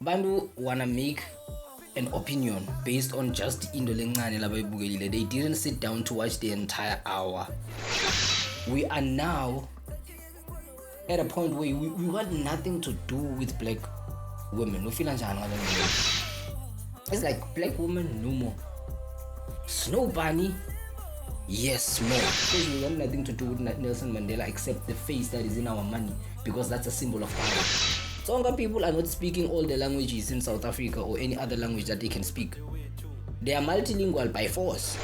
bantu wanna make an opinion based on just into lencane labayibukelile. They didn't sit down to watch the entire hour. We are now at a point where we want nothing to do with black women. It's like black women no more. Snow Bunny, yes, more. Because we want nothing to do with Nelson Mandela except the face that is in our money, because that's a symbol of power. Tsonga people are not speaking all the languages in South Africa or any other language that they can speak. They are multilingual by force.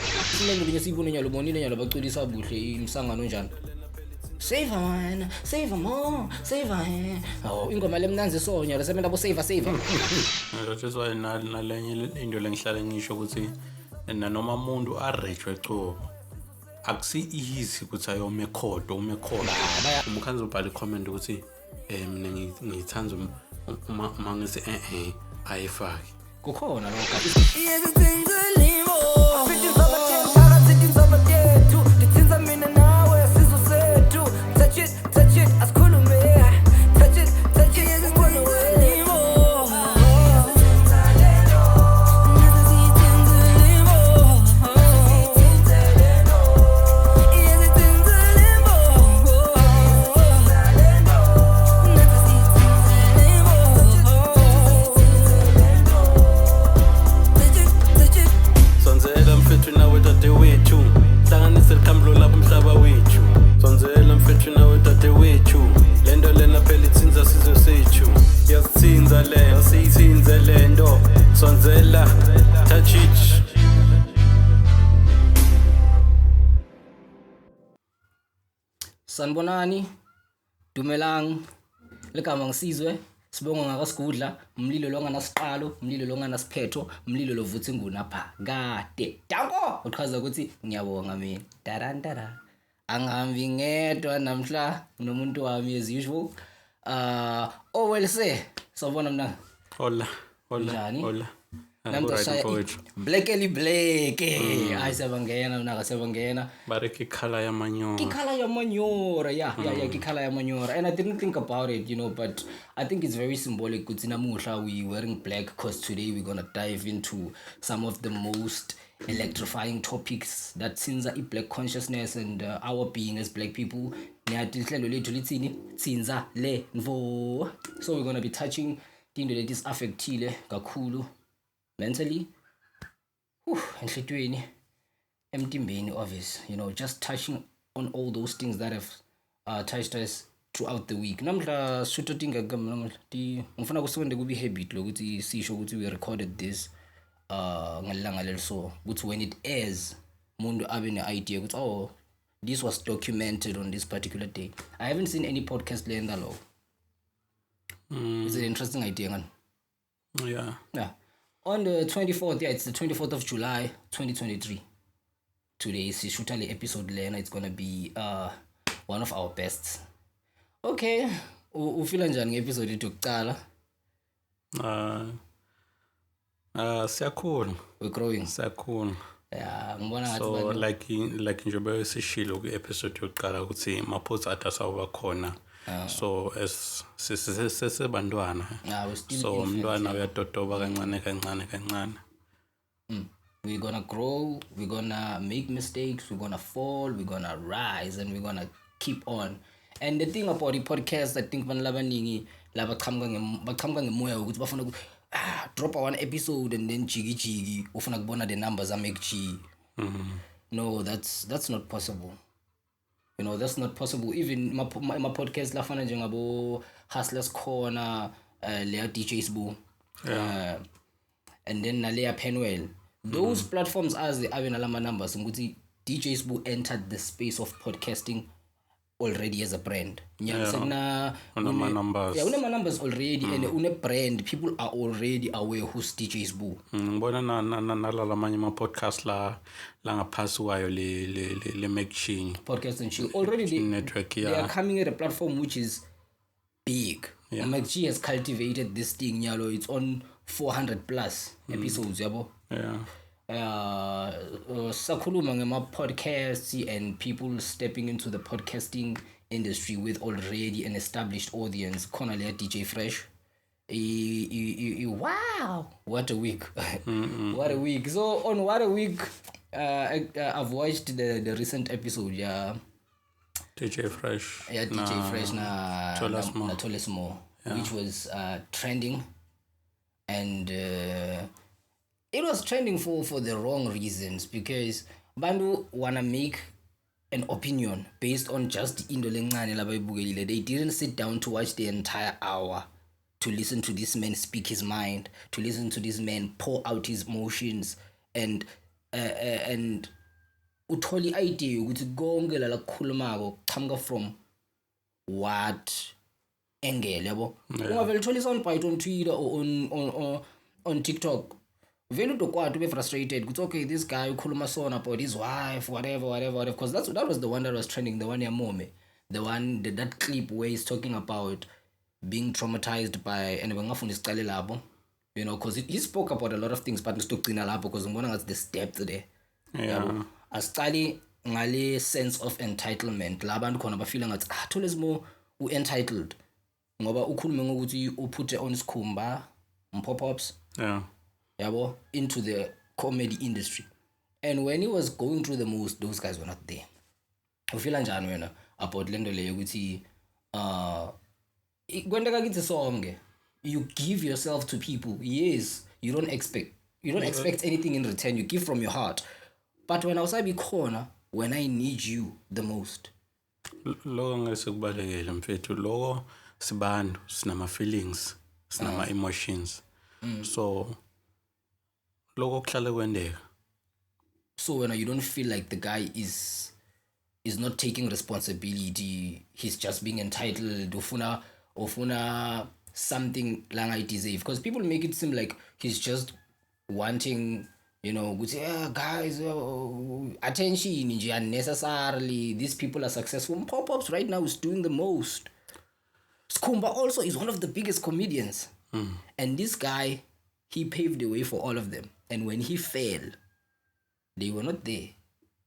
Save man, save more, save her. Oh, ingoma lemnanzi sonyo lesemenda bo save. That's why nalenye into lengihlala ngisho ukuthi nanoma umuntu arejwe ecobo akusi easy ukuthi ayome khodo umkhanzo ubhala comment ukuthi mina ngithanda uma ngise ayifaki kukhona lokho Sanibonani, dumelang, lekama ngisizwe, sibonga ngakasigudla, umlilo lo nganasiqalo, umlilo lo nganasiphetho, umlilo lo vuthi ngunapha. Kade. Danko, uchaza ukuthi ngiyabonga mina. Tarantara. Angihambi ngedwa namhla unomuntu wami as usual. Well sawubona mna. Hola. Namdashaya black hayi sebangena mna sebangena bareke khala ya manyora yeah khala ya manyora. And I didn't think about it, but I think it's very symbolic ukuthi namuhla we wearing black because today we're going to dive into some of the most electrifying topics that sinza black consciousness and our being as black people. Niyatihlelo lethu lithini tsinza le nvo. So we're going to be touching into that is affectile kakhulu mentally, enhlitweni, emtimbeni, obvious, just touching on all those things that have touched us throughout the week. Namhla shuto tinga namhla ngifuna kusonde kubi habit lokuthi sisho ukuthi we recorded this ngelanga leliso ukuthi when it airs umuntu abe ne idea ukuthi this was documented on this particular day. I haven't seen any podcast lenda lo. It's an interesting idea, man. Yeah. On the 24th, it's the 24th of July, 2023. Today is the episode lena. It's gonna be one of our best. Okay, ufila njani ngeepisode yokuqala? Siyakhula. We're growing. Siyakhula. Yeah, ngibona ngathi so like njengoba sishilo ku-episode yokuqala ukuthi maphosa atasawuba khona. So as sesebantwana so umntwana uyatotoba kancane. We're gonna grow, we're gonna make mistakes, we're gonna fall, we're gonna rise, and we're gonna keep on. And the thing about the podcast, I think abantu labaningi baqhamuka ngemoya ukuthi bafuna drop one episode and then jiggy ufuna kubona the numbers make G. No, that's not possible. That's not possible. Even my podcast lafana njengabo Hustlers Corner, Leah DJ's Boo, and then Nalea Penwell. Those platforms as the Avenalama numbers, DJ's Boo entered the space of podcasting already as a brand. Numbers already, and une brand. People are already aware who's DJ's Boo. Bona nalala manye ma podcast la ngaphasi kwayo le machine podcast and chill already network. They are coming at a platform which is big. MacG has cultivated this thing, it's on 400 plus episodes, yabo. Sakhuluma ngema podcasts and people stepping into the podcasting industry with already an established audience. Khona le DJ Fresh, Wow, what a week. What a week. So on What a Week, I've watched the recent episode, yeah. DJ Fresh. Yeah, DJ Fresh Tolasmo. na Tolesmo, which was trending, and it was trending for the wrong reasons, because bantu wanna make an opinion based on just into lencane labayibukelile. They didn't sit down to watch the entire hour to listen to this man speak his mind, to listen to this man pour out his emotions, and uthole i-idea ukuthi konke la kukhulumako kuqhamuka from what angle, yabo. Ungavele uthole i-soundbite on Twitter or on TikTok, vele utokwati ube frustrated ukuthi okay, this guy ukhuluma sona about his wife, whatever, because that was the one that was trending, the one yamome, the one that clip where he's talking about being traumatized by, and bengafuna isicale lapho, you know, because he spoke about a lot of things, but ngistogcina lapho because ngibona ngathi there's depth there. Yeah. Asicale ngale sense of entitlement la bantu khona bafila ngathi Tolesmo u-entitled ngoba ukhulume ngokuthi uphuthe on isikhumba pop-ups, Yeah. yabo, into the comedy industry, and when he was going through the most, those guys were not there. Ufila njani wena about lento leyo ukuthi kwenteka kithi sonke, you give yourself to people, yes, you don't expect anything in return, you give from your heart, but when awusabi khona when I need you the most. Loko ngesekubalekile mfethu, loko sibantu sinama feelings, sinama emotions. So loko kuhlale kwendeka. So when you don't feel like the guy is not taking responsibility, he's just being entitled, ufuna something lang I deserve, because people make it seem like he's just wanting, you know, guys, attention nje unnecessarily, these people are successful. Pop-ups right now is doing the most. Skumba also is one of the biggest comedians, and this guy, he paved the way for all of them, and when he fell, they were not there.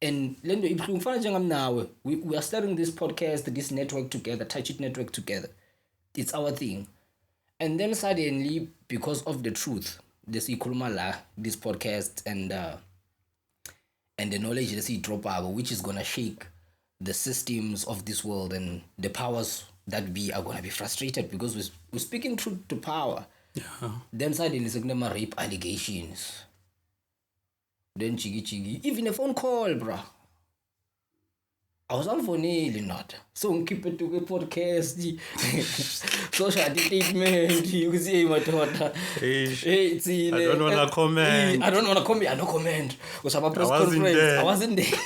And lendo ibhlungfana njengamnawe, we are starting this podcast, this network together, Touch It Network together. It's our thing. And then suddenly, because of the truth, this ikhuluma la, this podcast, and the knowledge that he drop out, which is gonna shake the systems of this world, and the powers that be are gonna be frustrated because we're speaking truth to power. Yeah. Then suddenly sekunema rape allegations. Then chigi, even a phone call, bruh. I was on phone not. So keep it to a podcast. Social statement. You can see my daughter. Hey, I don't want to comment. I don't want to comment. I don't comment. Was a press wasn't conference. there. I wasn't there.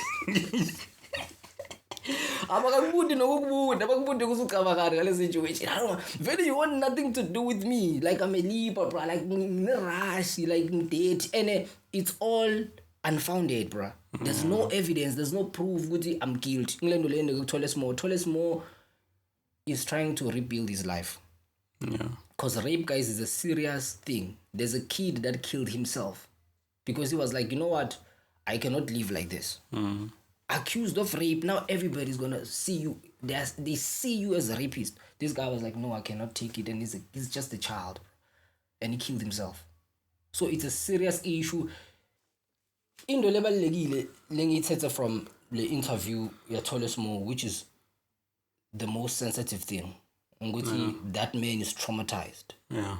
Abakabude nokubude abakubude kusucabanga ngale situation. I don't very, you want nothing to do with me, like I'm a leaper, bro, like rush, like date, and it's all unfounded, bro. There's no evidence, there's no proof that I'm guilty. Tolesmo is trying to rebuild his life. Yeah. Because rape, guys, is a serious thing. There's a kid that killed himself because he was like, you know what, I cannot live like this. Accused of rape, now everybody's gonna see you. They see you as a rapist. This guy was like, no, I cannot take it, and he's just a child, and he killed himself. So it's a serious issue. Into lebalekile lengithethe from the interview ya Tolesmo, which is the most sensitive thing, ukuthi that man is traumatized. Yeah.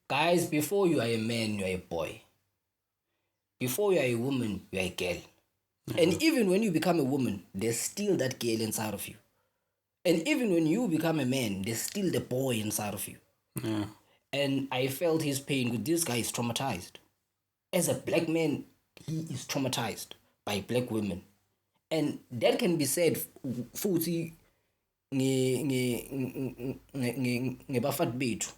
Guys, before you are a man, you are a boy. Before you are a woman, you are a girl. And even when you become a woman, there's still that girl inside of you. And even when you become a man, there's still the boy inside of you. Yeah. And I felt his pain because this guy is traumatized. As a black man, he is traumatized by black women. And that can be said futhi ngebafat bethu.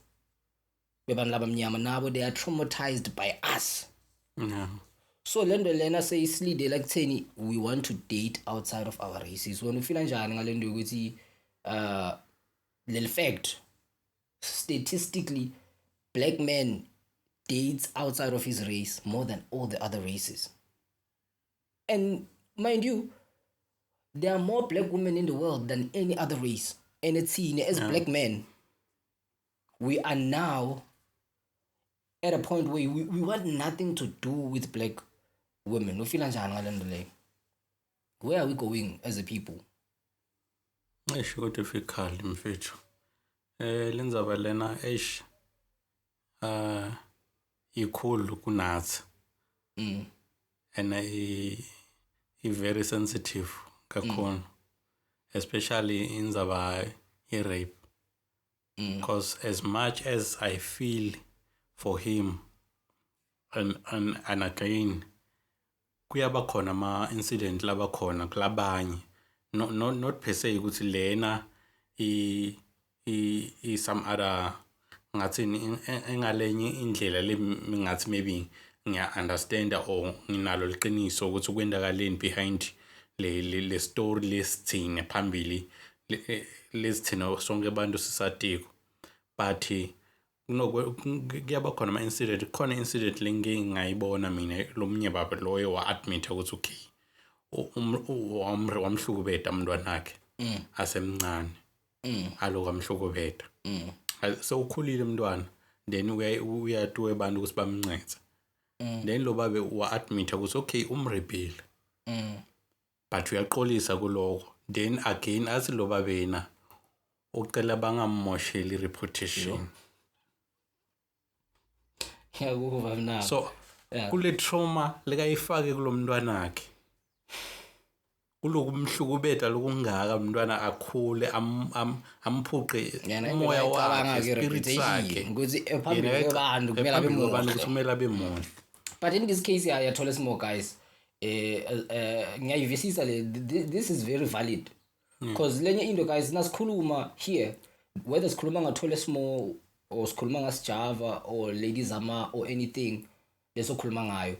Bebantu labamnyama nabo, they are traumatized by us. Yeah. So lendo lena seyislide like kutheni we want to date outside of our races. When we feel njani ngalendo ukuthi lel fact, statistically, black men dates outside of his race more than all the other races. And mind you, there are more black women in the world than any other race. And it's seen as black men, we are now at a point where we want nothing to do with black women. Where are we going as a people? Esho difficult mfethu. Lenzaba lena ikhulu kunathi. And I very sensitive kakhulu. Especially in the rape. Because as much as I feel for him and again kuyaba khona ma incident laba khona kulabanye not per se ukuthi lena I some other ngathi engalenye indlela ngathi maybe ngiya understand or nginalo liqiniso ukuthi kwendakaleni behind le story lesithini phambili lesithina sonke abantu sisadiko but kuyaba khona ama incident khona incident ngayibona mina lomnye baba loyo wa admit ukuthi okay wamhlukubeta umntwana wakhe asemncane aloku amhlukubeta so ukhulile umntwana then uyatuwe abantu ukuthi bamncetse then lo babe wa admit ukuthi okay umrebile but uyaqolisa kuloko then again athi lo babena ucela bangamosheli reputation so kule trauma lekayifake kulomntwana wakhe kulokumhlukubeta lokungaka umntwana akhule amphuqe umoya wakhe spirit sakhe ukuthi ephambili kwabantu kumele abe muhle. But in this case yathola small guys ngiyayivisisa this is very valid because lenye into guys nasikhuluma here whether sikhuluma ngathola small or sikhuluma ngasijava or ladies ama or anything lesokhuluma ngayo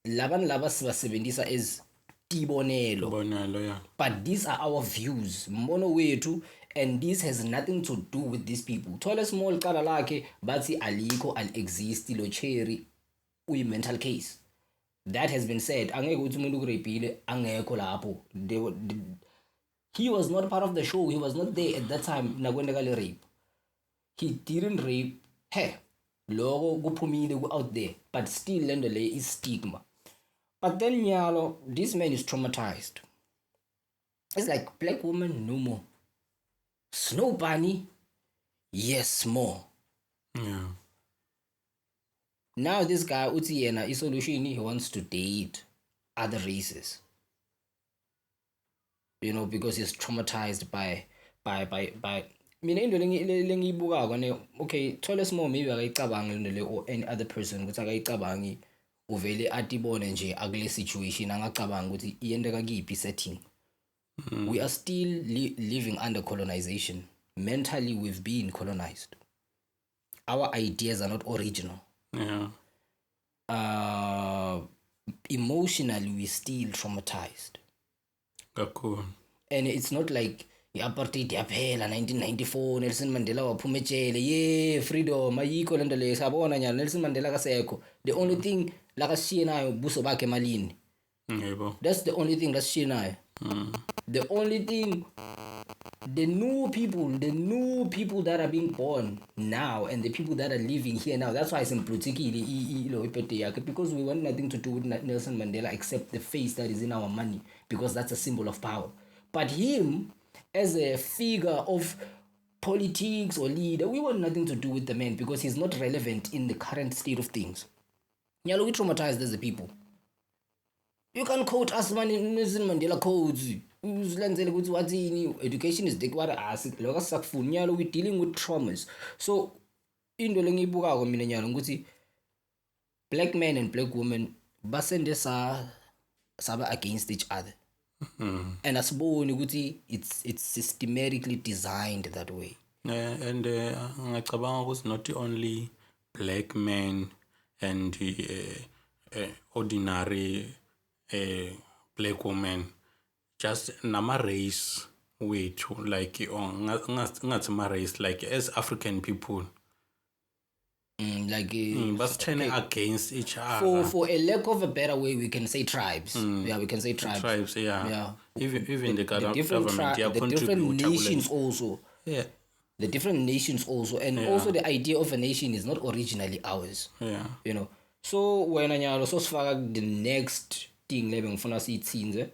labantu laba sibasebenzisa as tibonelo yeah. But these are our views mbono wethu and this has nothing to do with these people. Thola small qala lakhe bathi alikho exist lo cherry uyi mental case that has been said angeke uthi umuntu kurepile angekho lapho he was not part of the show, he was not there at that time nakwendeka le rape. He didn't rape her loko kuphumile out there but still lento le is stigma. But then nyalo this man is traumatized. It's like black woman no more, Snow Bunny yes more. Yeah. Now this guy uthi yena solution he wants to date other races, you know, because he's traumatized by mina into lengiyibukako ne okay thola small maybe akayicabangi lento le or any other person ukuthi akayicabangi uvele atibone nje akule situation angacabangi ukuthi iyendeka kiphi setting. We are still living under colonization. Mentally we've been colonized. Our ideas are not original. Yeah. Emotionally we're still traumatized. Cool. And it's not like apartheid yaphela 1994 Nelson Mandela waphuma ejele yeah freedom ayikho lento le sabona nyalo Nelson Mandela kasekho. The only thing la kashiye nayo buso bakhe emalini. Yebo. That's the only thing kashiye nayo. The only thing the new people that are being born now and the people that are living here now, that's why it's implicated because we want nothing to do with Nelson Mandela except the face that is in our money, because that's a symbol of power. But him as a figure of politics or leader, we want nothing to do with the man because he's not relevant in the current state of things. Nyalo, we traumatized as a people. You can quote us Nelson Mandela codes. Education is the we're dealing with traumas. So into lengiyibukako mina nyalo ukuthi black men and black women basende saba against each other. And asiboni ukuthi it's systematically designed that way. And ngicabanga ukuthi not only black men and ordinary black women, just nama race wethu like ngathi ma race like as African people but turning against each other for a lack of a better way we can say tribes. Yeah, we can say tribes. Yeah. Even the different government the different nations also. Yeah. the different nations also, and also the idea of a nation is not originally ours. You know, so when nyalo so sifaka the next thing lebe ngifuna siyithinze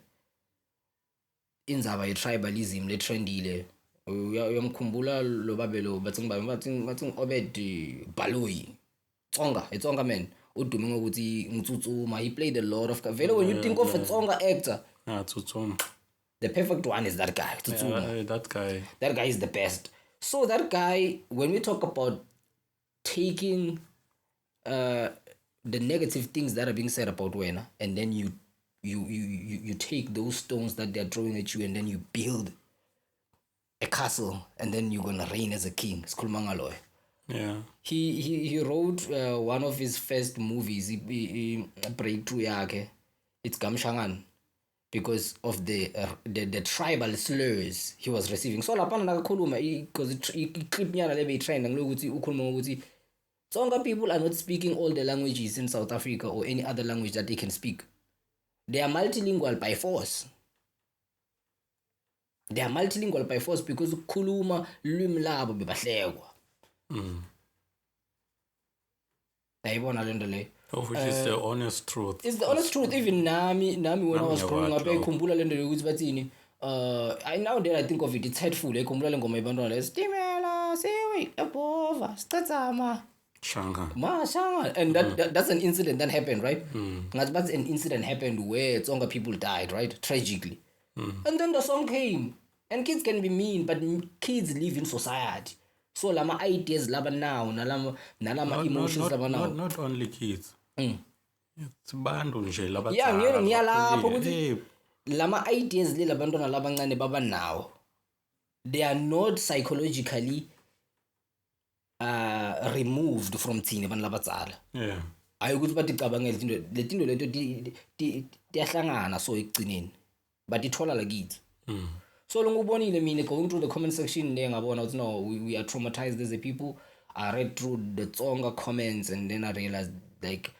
indzaba ye-tribalism le-trendile. Uyamkhumbula lo babe lo bathi Obed Baloyi, Tsonga man, udume ngokuthi ngitsutsuma. He played a lot of vele when you think of a Tsonga actor, Tsutsuma. the perfect one is that guy, Tsutsuma. That guy is the best. So that guy, when we talk about taking the negative things that are being said about Wena, and then you take those stones that they're throwing at you, and then you build a castle, and then you're gonna reign as a king. Skulmangaloy. Yeah. He wrote one of his first movies, breakthrough yake. It's Gamshangan, because of the tribal slurs he was receiving. So lapana nakakhuluma because clip nyana lebe trend ngokuthi ukhuluma ngokuthi Tsonga people are not speaking all the languages in South Africa or any other language that they can speak. They are multilingual by force. Because ukukhuluma lwimi labo bebahlekwa. Ayibona lento le. Which is the honest truth. It's the honest truth. Even nami when I was growing up, ayikhumbula lento ukuthi bathini. Now that I think of it, it's hurtful. Ayikhumbula le ngoma yebantwana le Stimela sewe ebova statsama. Shanga. And that's an incident that happened, right? That's an incident happened where Tsonga people died, right? Tragically. And then the song came. And kids can be mean, but kids live in society. So lama ideas laba now, nalama emotions laba now. Not only kids. It's bantu nje laba. Yeah, ngiyalapho ukuthi lama ideas le labantwana labancane baba now. They are not psychologically removed from thina abantu labadzala. Yeah. Ayikuthi bathi cabangela letinto leto tiyahlangana so ekugcineni. But ithola la kids. So long ubonile mina going through the comment section there ngabona ukuthi no, we are traumatized as a people. I read through the Tsonga comments and then I realized like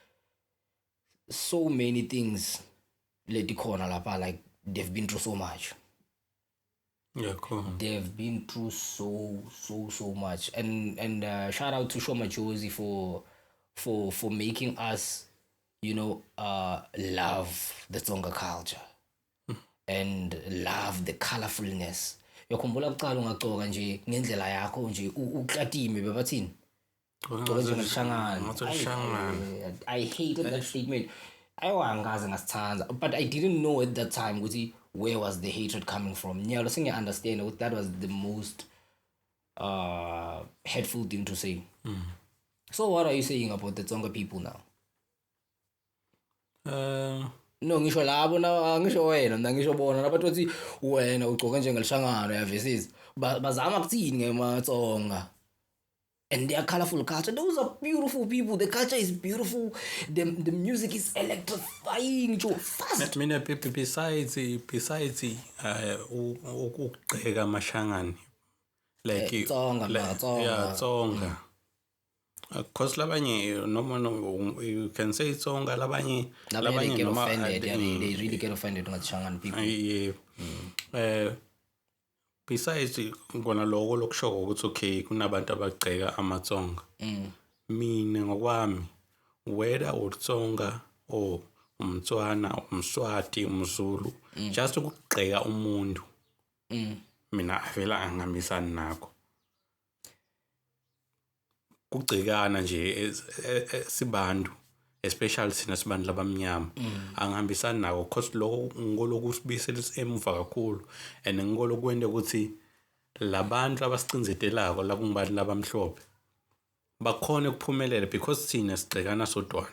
so many things letikhona lapha, like they've been through so much. Yeah, cool. They've been through so much. And shout out to Shoma Josie for making us, love the Tsonga culture. And love the colorfulness. Yakhumbula kuqala ungagcoka nje ngendlela yakho nje uklatime bebathini. I hated that statement. Ayiwangaze ngasithanda, but I didn't know at that time ukuthi where was the hatred coming from. Nyalo sengiya-understand that was the most hateful thing to say. So what are you saying about the Tsonga people now? No, ngisho labo na ngisho wena ngisho bona labathi wena ugcoka njengelishangano yavesis bazama kuthini ngematsonga. And their colorful culture, those are beautiful people. The culture is beautiful. The music is electrifying. Fast. Mina besides ukugqeka amashangani like Tsonga. Cause labanye no you can say Tsonga labanye get offended. They really get offended when Shangan people. Besides ngona lokho lokusho ukuthi okay kunabantu abagceka amatsonga. Mina ngokwami whether uTsonga or umTswana, umSwati, umZulu, just ukugceka umuntu. Mina avela angihambisani nakho. Kugcikana nje sibantu, especially sina sibantu labamnyama, angihambisani nako cause lokho ngolokusibisela emuva kakhulu and ngolokwenda ukuthi labantu abasicinzetelako la kungibantu labamhlophe bakhona ukuphumelela because sina sigcikana sodwana.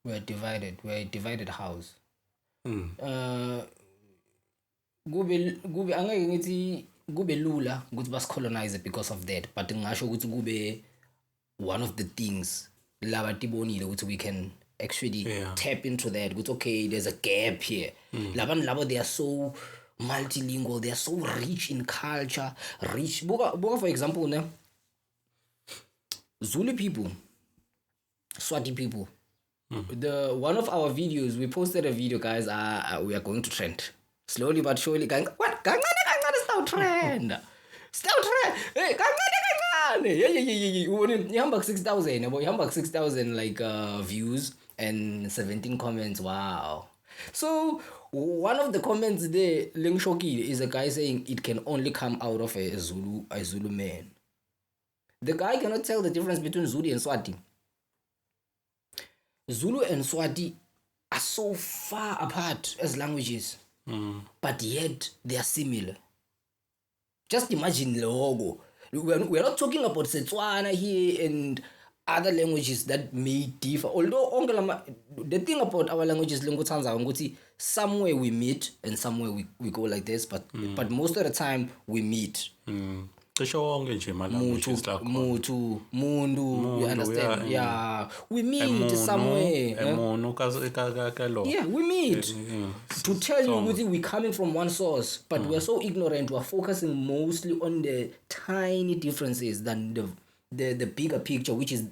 We're a divided house. Kube angeke ngithi kube lula ukuthi basicolonize because of that, but ngisho ukuthi kube one of the things labatibonile ukuthi we can actually tap into that. Ukuthi okay, there's a gap here. Labantu labo, they are so multilingual, they are so rich in culture, rich. Buka for example, ne? Zulu people, Swati people. One of our videos, we posted a video, guys. We are going to trend slowly but surely. What? It's now trend. Stoutre, hey, kancane. Yeah. Ihamba 6,000, yabo, ihamba 6,000 like views and 17 comments. Wow. So one of the comments there, Lengshokile, is a guy saying it can only come out of a Zulu man. The guy cannot tell the difference between Zulu and Swati. Zulu and Swati are so far apart as languages, but yet they are similar. Just imagine logo. We're not talking about Setswana here and other languages that may differ. Although the thing about our languages, somewhere we meet and somewhere we go like this, but most of the time we meet. cishe wonke nje ama-languages la khona. Mundu, you understand? Yeah, we meet somewhere. Emono kalo. Yeah, we meet. To tell you, we're coming from one source, but we're so ignorant. We're focusing mostly on the tiny differences than the bigger picture, which is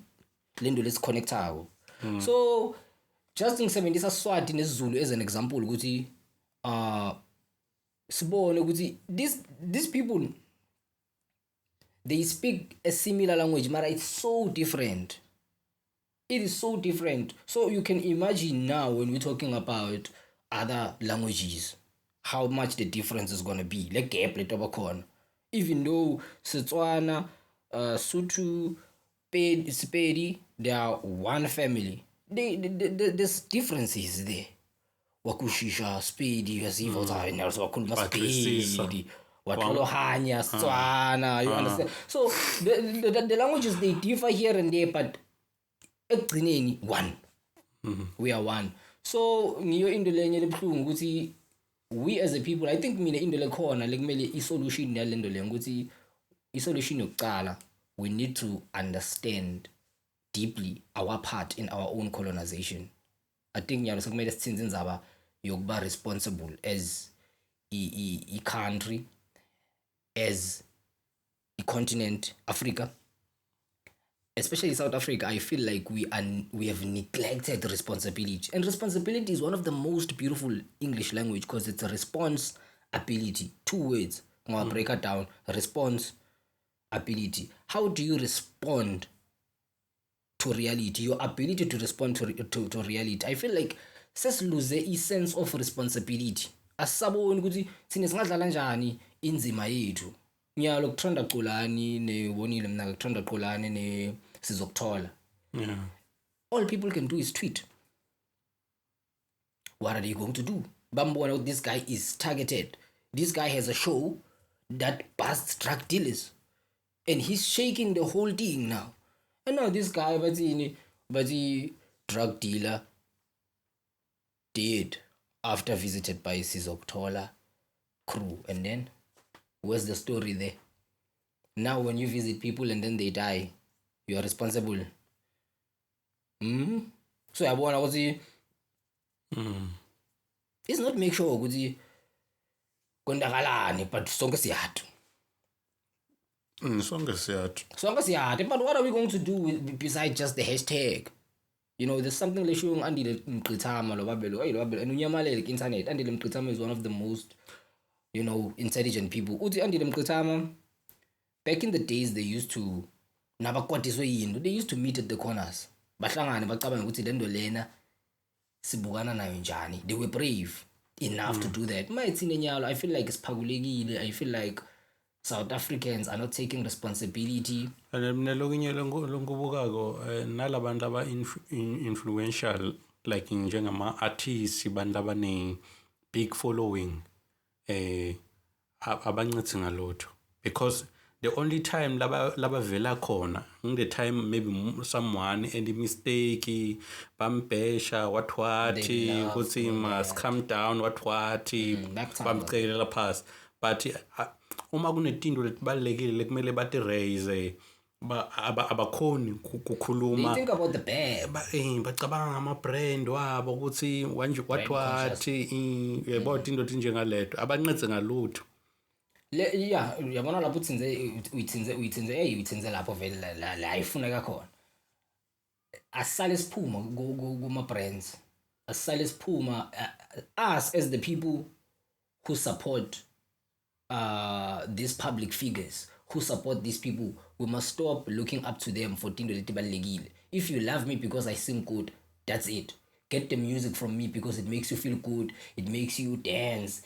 lendo let's connect out. So, just in sebenzisa Swati nesiZulu as an example, ukuthi sibone ukuthi these people, they speak a similar language, but it's so different. It is so different. So you can imagine now when we're talking about other languages, how much the difference is going to be. Like gap le even though Setswana, Sotho, Sepedi, they are one family. There's differences there. Wakushisha, Sepedi, Yasiva, wakhuluma Sepedi. Wathlohanya, Setswana, you understand? So the languages, they differ here and there, but ekugcineni one. We are one. So ngiyo into lenye lebhlungu ukuthi we as a people, I think mina into lekhona lekumele isolution yalento le ukuthi isolution yokucala, we need to understand deeply our part in our own colonization. I think nyalo sekumele sithinze indzaba yokuba responsible as a country, as a continent, Africa, especially South Africa. I feel like we have neglected responsibility, and responsibility is one of the most beautiful English language because it's a response ability. 2 words. I'm gonna break it down. Response ability. How do you respond to reality? Your ability to respond to reality. I feel like sesilose a sense of responsibility. Asaboni ukuthi sine singadlala njani inzima yethu. Nyalo kuthanda Xolani nebonile mina kuthanda Xolani ne Sizokuthola. Yeah. All people can do is tweet. What are they going to do? Bambona, this guy is targeted. This guy has a show that busts drug dealers, and he's shaking the whole thing now. And now this guy, but the drug dealer dead after visited by Sizokuthola crew, and then where's the story there? Now when you visit people and then they die, you are responsible. So I want to see. It's not make sure ukuthi kondakalani, but sonke siyathu. Sonke siyathu. But what are we going to do besides just the hashtag? You know, there's something like showing Andile Mqithama lo babelo. And unyamalele internet. Andile Mqithama is one of the most, you know, intelligent people. Uthi Andile Mqithama, back in the days they used to they used to meet at the corners. Bahlangane bacabanga ukuthi lento lena sibukana nayo njani. They were brave enough to do that. I feel like it's phagulekile. I feel like South Africans are not taking responsibility. And mina lokunye longubukako nalabantu aba influential like njengama artists bantu abane big following abancithi ngalotho, because the only time laba vela khona the time maybe someone and mistake bambesha what ukuthi must come down what bamcelela pass, but uma kunetinto letibalekile lekumele bati raise abakhoni kukhuluma. They think about the bad. Bacabanga ngama brand wabo ukuthi what yebo into njengaleto abancede ngalutho. Yeah, yabona lapho uyithinze lapho vele la ifuneka khona. Asale siphuma kuma brands. Asale siphuma us as the people who support these public figures who support these people, we must stop looking up to them for tinto leti balulekile. If you love me because I sing good, that's it. Get the music from me because it makes you feel good, it makes you dance.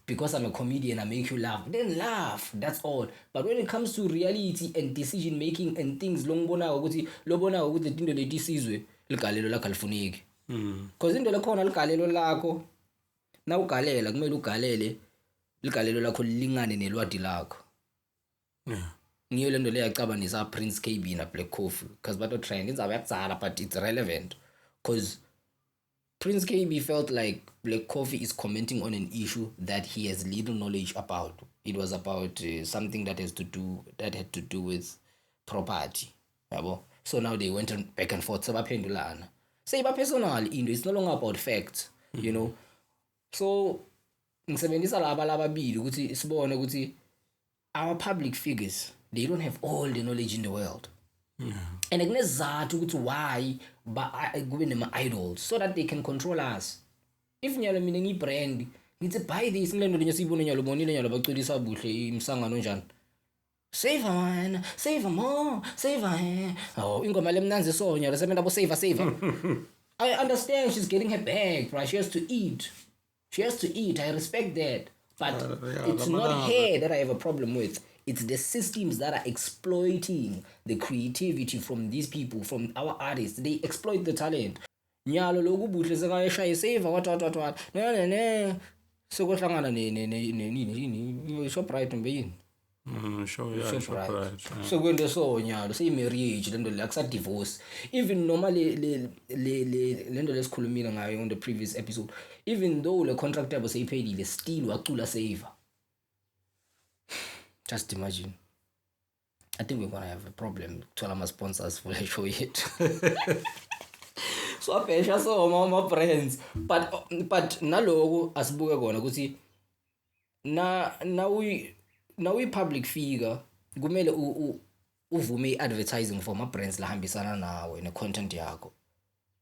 Because I'm a comedian, I make you laugh. Then laugh, that's all. But when it comes to reality and decision making and things, lobona ukuthi tinto leti sizwe ligalelo lakho alifuneki. Because into lakhona ligalelo lakho na ugalela kumele ugalele ligalelo lakho lingane nelwadi lakho. Ngiyo lento leyacabanisa Prince KB na Black Coffee because bato trend inzaba yakutsala but it's relevant because Prince KB felt like Black Coffee is commenting on an issue that he has little knowledge about. It was about something that had to do with property. So now they went back and forth. Sabaphendulana. Say personal, it's no longer about facts, you know. So ngisebenzisa laba lababili ukuthi sibone ukuthi our public figures, they don't have all the knowledge in the world. And akunezathu ukuthi why kube nema-idols so that they can control us. If nyalo mina ngiyi-brand ngithi buy this ngilento lenye siyibone nyalo bonile nyalo baculisa Boohle imsangano njani. Save man, save more, save oh ingoma lemnanzi so nyalo sebenza bo save. I understand she's getting her bag, right? She has to eat. I respect that. But it's not her that I have a problem with. It's the systems that are exploiting the creativity from these people, from our artists. They exploit the talent. Nyalo loku Boohle sekayeshaya save what. No. Sekuhlangana ne Shoprite mbe yini? Shoprite. So kwento so nyalo seyi-marriage lento le akusa-divorce. Even normally lento lesikhulumile ngayo on the previous episode, even though le contract yabo seyiphelile still wacula saver. Just imagine. I think we're gonna have a problem to our sponsors for the show yet. So apesha so my friends, but naloko asibuke kona ukuthi na we public figure kumele uvume advertising for my brands lahambisana nawe ne content yakho.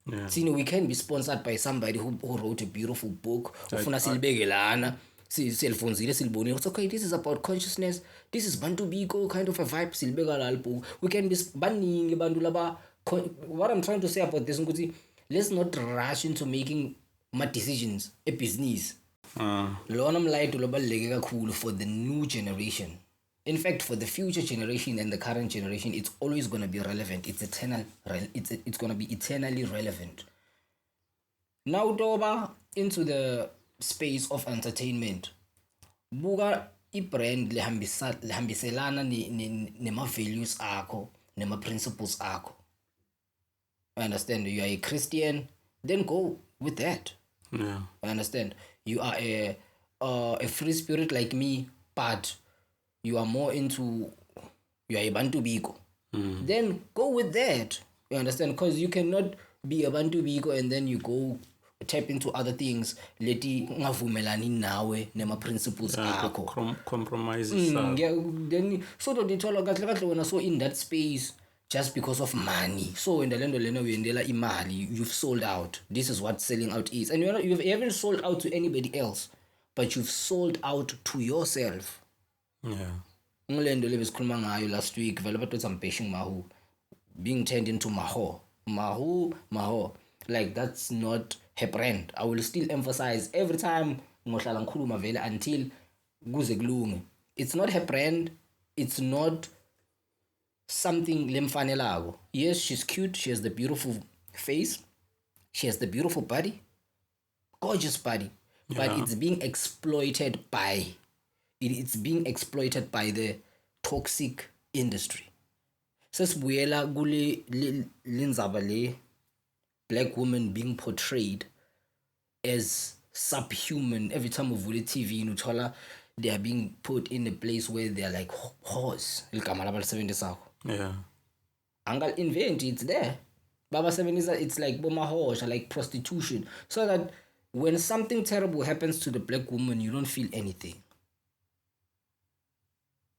We can be sponsored by somebody who wrote a beautiful book ufuna silibeke lana silifunzile silibonile. It's okay, this is about consciousness, this is Bantu Biko kind of a vibe silibeka la book. We can be baningi bantu laba. What I'm trying to say about this ukuthi let's not rush into making my decisions a business. Lona mlayeto lobaluleke kakhulu for the new generation. In fact, for the future generation and the current generation, it's always going to be relevant. It's going to be eternally relevant. Now toba into the space of entertainment. Buka i-brand lehambiselana nema-values akho, nema-principles akho. I understand you are a Christian, then go with that. I understand you are a free spirit like me, but you are more into, you are a Bantu Biko. Then go with that. You understand? Because you cannot be a Bantu Biko and then you go tap into other things. Leti ngavumelani nawe nema principles akho. Compromises. Then so that they told kahle when I saw in that space just because of money. So in the land lena uyendela imali, you've sold out. This is what selling out is. And you haven't sold out to anybody else, but you've sold out to yourself. Ngilendo lebesikhuluma ngayo last week vele bathi I'm bashing Mahu being turned into Maho. Like that's not her brand. I will still emphasize every time ngohlala ngikhuluma vele until kuze kulunge. It's not her brand. It's not something lemfanelako. Yes, she's cute. She has the beautiful face. She has the beautiful body. Gorgeous body. But it's being exploited by the toxic industry. Sesibuyela kule lindzaba le black women being portrayed as subhuman. Every time we vula TV uthola they are being put in a place where they are like horse. Igama labalisebenzisako. Angal invent, it's there. Baba sebenzisa, it's like bomahosha, like prostitution. So that when something terrible happens to the black woman, you don't feel anything.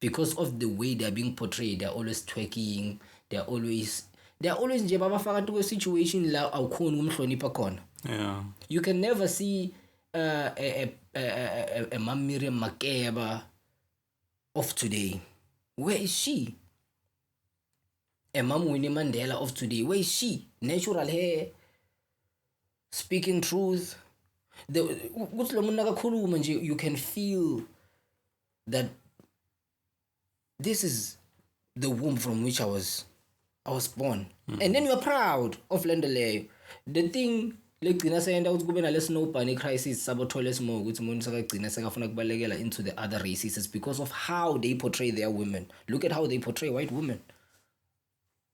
Because of the way they're being portrayed, they're always twerking, they're always nje babafaka to a situation la awukhona umhlonipha khona. You can never see a Mam Miriam Makeba of today? Where is she? Mam Winnie Mandela of today, where is she? Natural hair, speaking truth. You can feel that this is the womb from which I was born. And then you're proud of Lendele. The thing legcina sayenda ukuthi kube nalesnobhani crisis sabothole small ukuthi umuntu sakagcina sekafuna kubalekela into the other races is because of how they portray their women. Look at how they portray white women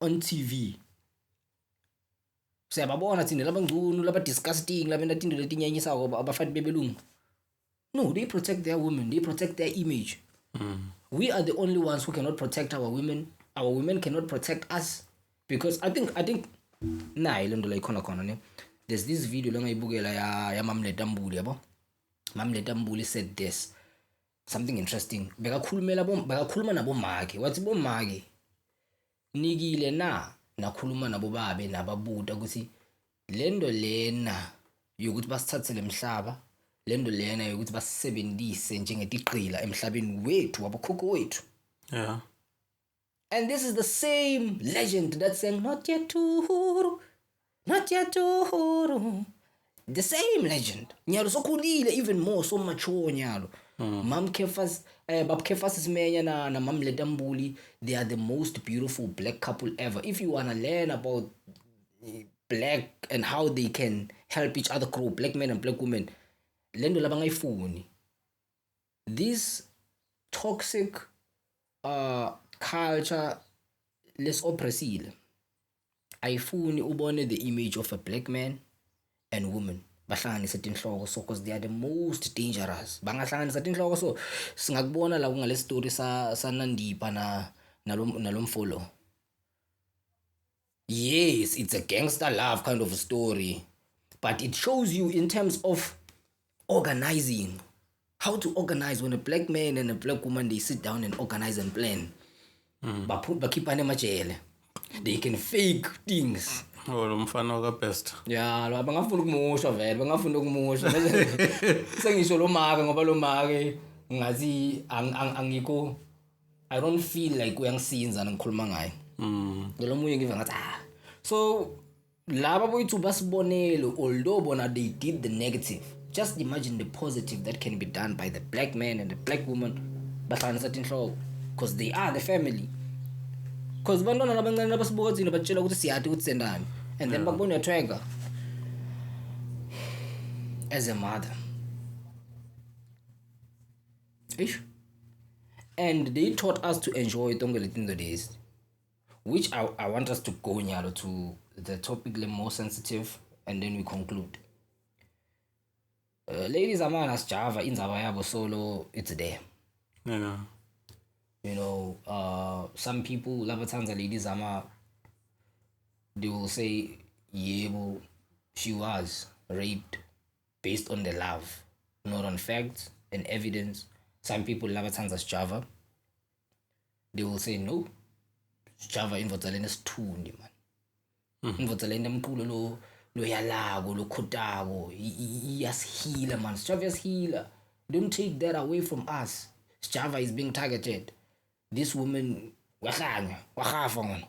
on TV. Siyababona thina labangcono laba disgusting labena tinto letinyanyisako abafati bebelungu. No, they protect their women, they protect their image. We are the only ones who cannot protect our women. Our women cannot protect us because I think nah ilendo la ikhona ne. There's this video langayibukela ya Mamleta Mbuli yabo. Mamleta Mbuli said this something interesting. Bekakhuluma nabo mage. Wathi bo mage nikile nakhuluma nabo babe nababuta ukuthi lendo lena yokuthi basithathele emhlaba, lendo lena yokuthi basebenzise njengetiqila emhlabeni wethu wabokhokho wethu. Yeah. And this is the same legend that sang not yet too huru, not yet too huru. The same legend. Nyalo sokhulile even more so mature nyalo. Bab Kefas Ismenya na Mamleta Mbuli, they are the most beautiful black couple ever. If you wanna learn about black and how they can help each other grow, black men and black women, lendo labangayifuni. This toxic culture less oppressive. Ayifuni ubone the image of a black man and woman. Bahlanganisa tinhloko so because they are the most dangerous. Bangahlanganisa tinhloko so singakubona la ngale story sa Nandipa nalomfolo. Yes, it's a gangster love kind of a story, but it shows you in terms of organizing. How to organize when a black man and a black woman they sit down and organize and plan. Bakhipane majele. They can fake things. Lo mfana ka best. Yeah, bangafuna ukumusha vele, bangafuna ukumusha. Sengisho lo maka ngoba lo maka ngathi angikho I don't feel like uyangisinza ngikhuluma ngaye. Lo munye ngive ngathi So laba boyithu basibonelo although bona they did the negative. Just imagine the positive that can be done by the black man and the black woman bahlanganisa tinhloko because they are the family. Because bantwana labancane abasibuka thina batshela ukuthi siyati ukuthi sendani and then bakubona uyatwega as a mother. Ish. And they taught us to enjoy tongeletindo days, which I want us to go nyalo to the topic more sensitive and then we conclude. Ladies amana sijava indzaba yabo solo it's there. Yeah. You know, some people labatanza ladies ama they will say yebo she was raped based on the love, not on facts and evidence. Some people labatanza sijava they will say no sijava invotsalene sithundi man. Invotsalene mqulo lo yalako lo khotako iyasihila man. Sijava yasihila. Don't take that away from us. Sijava is being targeted. This woman wakhafa ngona.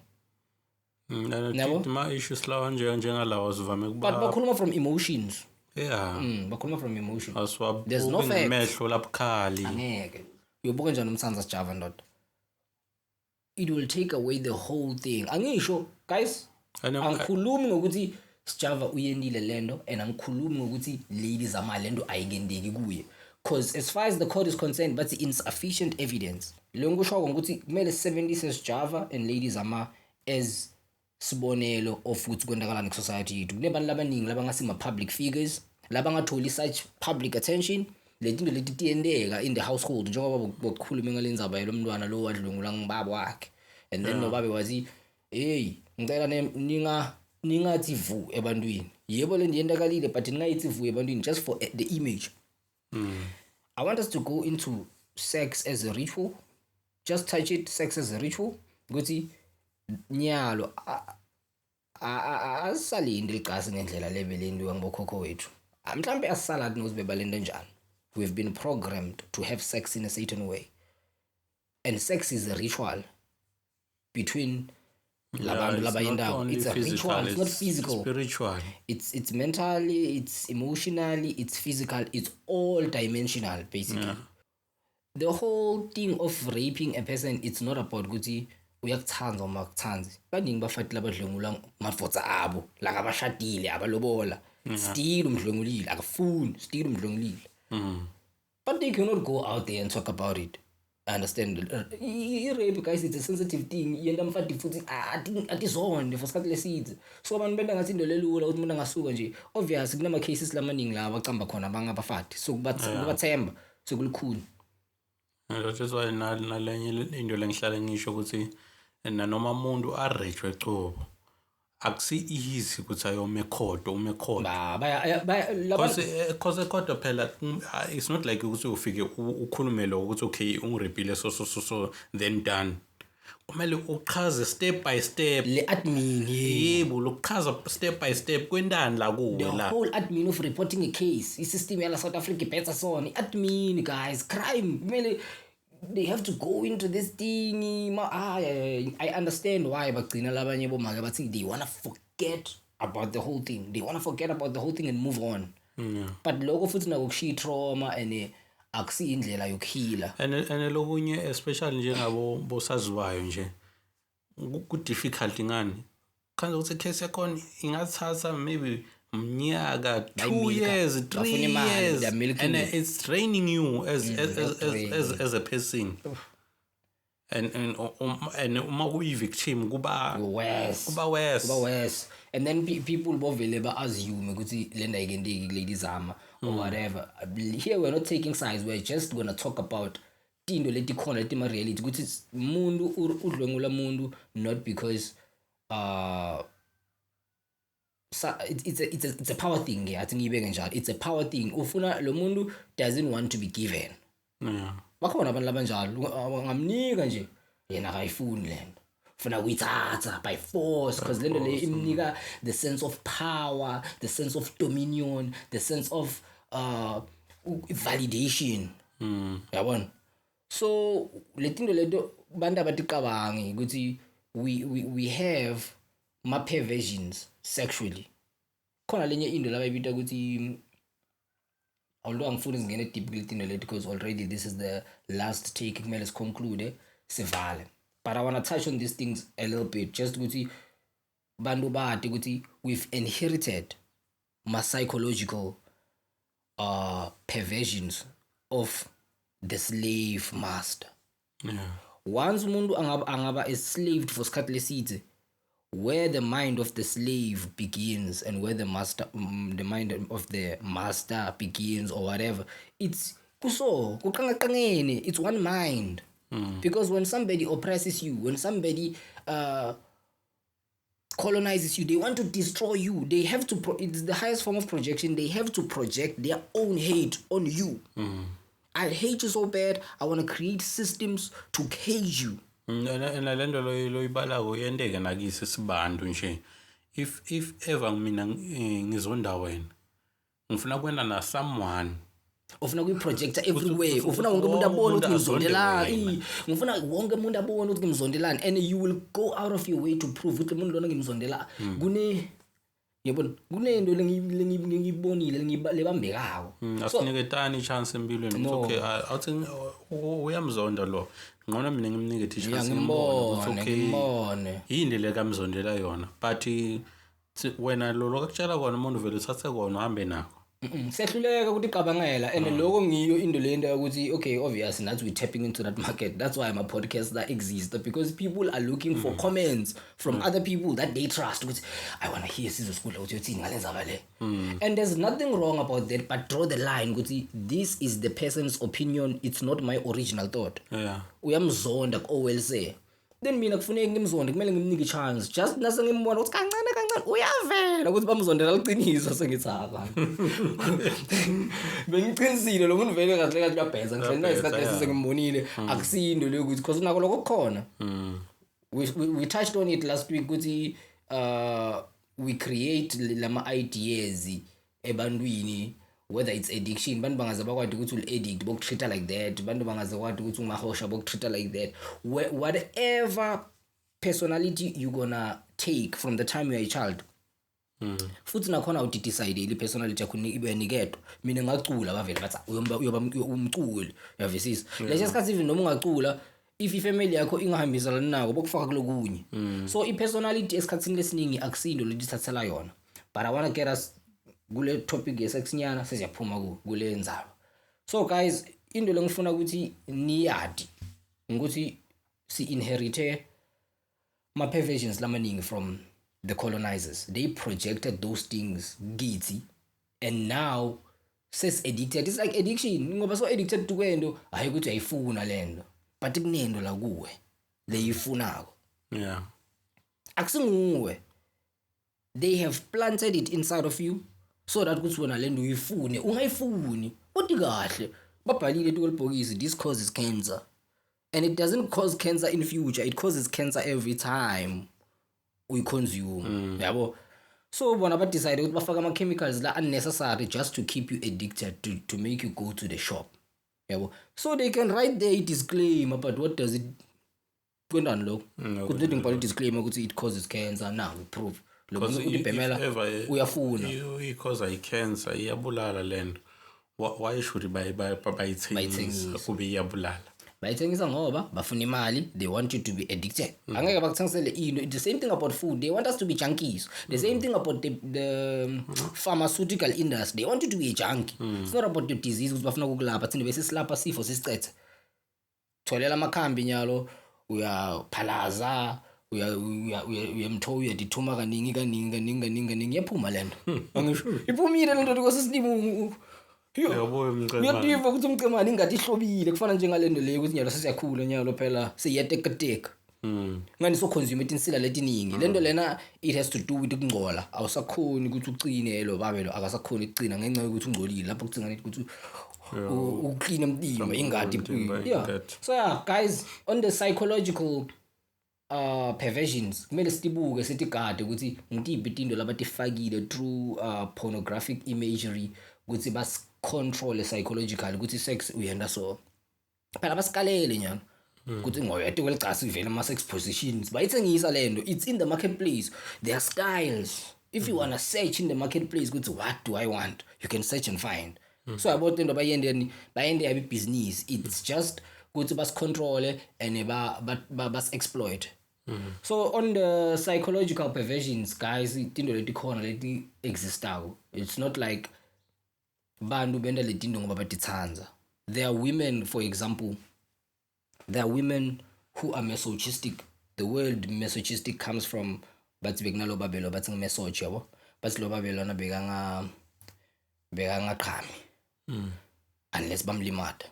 Ma issues lawa njengalawo sivame But bakhuluma from emotions. Yeah. Bakhuluma from emotions. Aswa There's no fact. Mehlo labukhali. Angeke. Uyobuka njani umthanza sijava ndoda? It will take away the whole thing. Angisho guys. Angikhulumi ngokuthi sijava uyendile lendo and angikhulumi ngokuthi ladies ama lendo ayikendeki kuye. Because as far as the court is concerned, but it's insufficient evidence. Longo shoko ngokuthi kumele 70 says Java and ladies ama as sibonelo of ukuthi kwendakala ne society yethu. Kunebantu labaningi labangasima public figures, labangatholi such public attention. Letinto leti tiyendeka in the household njengoba bokukhuluma ngalendzaba yelo mntwana lo wadlungula ngibaba wakhe. And then nobabe wathi, "Hey, ngicela ningathi vu ebantwini." Yebo le ndiyendakalile but ningayithi vu ebantwini just for the image. I want us to go into sex as a ritual. Just touch it, sex as a ritual. Guthi nyalo asalinde liqasi ngendlela lebelendiwa ngokhokho wethu. Mhlambe asala kunozibe balenda njani. we've been programmed to have sex in a certain way. And sex is a ritual between labantu labayindawo. It's a ritual, it's not physical. Spiritual. It's mentally, it's emotionally, it's physical, it's all dimensional basically. Yeah. The whole thing of raping a person, it's not about ukuthi uyakuthanda uma akuthanzi. Baningi bafati labadlwengula mafotsa abo, like abashadile, abalobola. Still umdlwengulile, akafuni, still umdlwengulile. But they cannot go out there and talk about it. I understand. Rape, guys, it's a sensitive thing. Yenda mfati futhi atizonde for isikhathi leside. So abantu benda ngathi into lelula ukuthi umuntu angasuka nje. Obviously kunama cases lamaningi la abacamba khona abangabafati. So kubathemba, so kulukhuni. That is why nalenye into lengihlala ngisho ukuthi nanoma umuntu arejwe ecobo akusi easy ukuthi ayome khodo because khodo phela it's not like ukuthi ufike ukhulume lo ukuthi okay ungirepile so then done. Kumele uchaze step by step le admin yebo lokuchaza step by step kwendani la kuwe la. The whole admin of reporting a case isystem yala South Africa better sona admin guys crime kumele they have to go into this thing. I understand why bagcina labanye bomake bathi they want to forget about the whole thing. They want to forget about the whole thing and move on. But lokho futhi nakukushiya trauma and akusi indlela yokuheala. And lokunye especially njengabo bosaziwayo nje ku difficult ngani. Kanti ukuthi case yakhona ingathatha maybe mnyaka 2 years 3 years and it's training you as a person. And uma kuyi victim kuba worse. And then people bovele ba assume ukuthi lenda ikendeki kuleli zama or whatever. Here we're not taking sides, we're just going to talk about into leti khona leti ma reality ukuthi umuntu udlwengula umuntu not because it's a power thing. I think it's a power thing. Ufuna lo muntu doesn't want to be given. Bakhona abantu labanjalo ngamnika nje yena akayifuni lento. Ufuna kuyithatha by force because lento le imnika the sense of power, the sense of dominion, the sense of validation. Yabona. So letinto leto bantu abaticabangi ukuthi we have ma perversions sexually. Khona lenye into labayibita ukuthi although angifuni ngene deep kulitino leto because already this is the last take kumele siconclude sivale. But I want to touch on these things a little bit just ukuthi bantu bati ukuthi we've inherited ma psychological perversions of the slave master. Once umuntu angaba a slave for isikhathi leside, where the mind of the slave begins and where the mind of the master begins or whatever, it's kuqangaqangene, it's one mind. Because when somebody oppresses you, when somebody colonizes you, they want to destroy you. They have to it's the highest form of projection. They have to project their own hate on you. I hate you so bad, I want to create systems to cage you. Nalento loyibalako yendeke nakisi sibantu nje. If ever mina ngizonda wena ngifuna kwenda na someone ufuna kuyiprojector everywhere, ufuna wonke umuntu abone ukuthi ngimzondelani, ngifuna wonke umuntu abone ukuthi ngimzondelani, and you will go out of your way to prove ukuthi umuntu lona ngimzondela. Yabona kunento lengibonile lebambekako. Asiniketani chance empilweni. Okay, I think uyamzonda lo. Ngona mina ngimnike chance ngimbone. Okay. Yini le kamzondela yona. But wena lo lokutshela kona umuntu vele uthathe kona uhambe nako. Sehluleka ukuthi qabangela and lokho ngiyo into lento ukuthi okay obviously that's we tapping into that market. That's why my podcast that exists, because people are looking for comments from other people that they trust ukuthi I want to hear Sizokuthola ukuthi uthini ngalenza bale. And there's nothing wrong about that, but draw the line ukuthi this is the person's opinion, it's not my original thought. Uyamzonda ko say then mina kufuneka ngimzonde kumele ngimnike chance just nase ngimbona ukuthi kancane uyavela ukuthi bamzondela liqiniso sengithaka. Bengiqinisile lo muntu vele kahle kahle uyabheza ngihlala isikhathi lesi sengimbonile akusindo le ukuthi because nako lokho kukhona. We touched on it last week ukuthi we create lama ideas ebantwini whether it's addiction bantu bangaze bakwadi ukuthi ul-addict bokutreata like that bantu bangaze kwadi ukuthi ungahosha bokutreata like that. Whatever personality you gonna take from the time you're a child futhi nakhona udidicide ile personality yakho ibe niketo mina ngacula bavele bathi uyoba umculi yavisisa leso sikhathi even noma ungacula if ifamily yakho ingahambisana nako bokufaka kulokunye so ipersonality esikhathini lesiningi akusindo lodithathela yona but I want to get us kule topic yesexnyana sesiyaphuma kule ndzaba. So guys into lengifuna ukuthi niyadi ukuthi si inherite ma perversions lamaningi from the colonizers. They projected those things kithi and now says addicted. It's like addiction ngoba so addicted to kwento hayi ukuthi ayifuna lento but kunento la kuwe leyifunako. Yeah, akusinguwe. They have planted it inside of you so that kuthi wena lento uyifune ungayifuni uthi kahle babhalile kulibhokisi this causes cancer and it doesn't cause cancer in future, it causes cancer every time we consume yabo. So bona ba decide ukuthi bafaka ama chemicals la unnecessary just to keep you addicted to make you go to the shop yabo. So they can write there a disclaimer but what does it kwendani lo kuthi ngibhala disclaimer ukuthi it causes cancer now we prove because ubhemela uyafuna because I cancer iyabulala lento. Why should bayithengisa kube iyabulala? Bayithengisa ngoba bafuna imali, they want you to be addicted. Angeke bakuthengisele into. The same thing about food, they want us to be junkies. The same thing about the pharmaceutical industry, they want you to be a junkie. It's not about the disease ukuthi bafuna ukulapha thina bese silapha sifo sisicethe. Tholela amakhambi nyalo uyaphalaza uyamtho uyadithuma kaningi yaphuma lento. Angisho iphumile lento because silimu uyativa ukuthi umcemane ingathi ihlobile kufana njengalendo leyo ukuthi nyalo sesiyakhula nyalo phela seyiyatekateka ngani so consume insila letiningi lento lena it has to do with ukungcola awusakhoni ukuthi ucine lo babelo akasakhoni ukucina ngenxa yokuthi ungcolile lapho kucingana ukuthi uclean umdima ingadi. Yeah, so yeah guys, on the psychological perversions kumele sibuke sithi gade ukuthi ngitiphi into labatifakile through pornographic imagery ukuthi bas control psychological ukuthi sex uyenda so phela basikalele nyana ukuthi ngoyete kwelicasi ivela ama sex positions bayithengisa lento. It's in the marketplace, there are styles. If you want to search in the marketplace ukuthi what do I want, you can search and find. So about into bayende yabi business, it's just ukuthi bas control and bas exploit. So on the psychological perversions guys, into leti khona leti existayo, it's not like bantu benda letinto ngoba batithanza. There are women, for example, there are women who are masochistic. The word masochistic comes from bathi bekunalo babelo bathi ngimesochi yabo bathi lo babelo na bekanga qhami unless bamlimada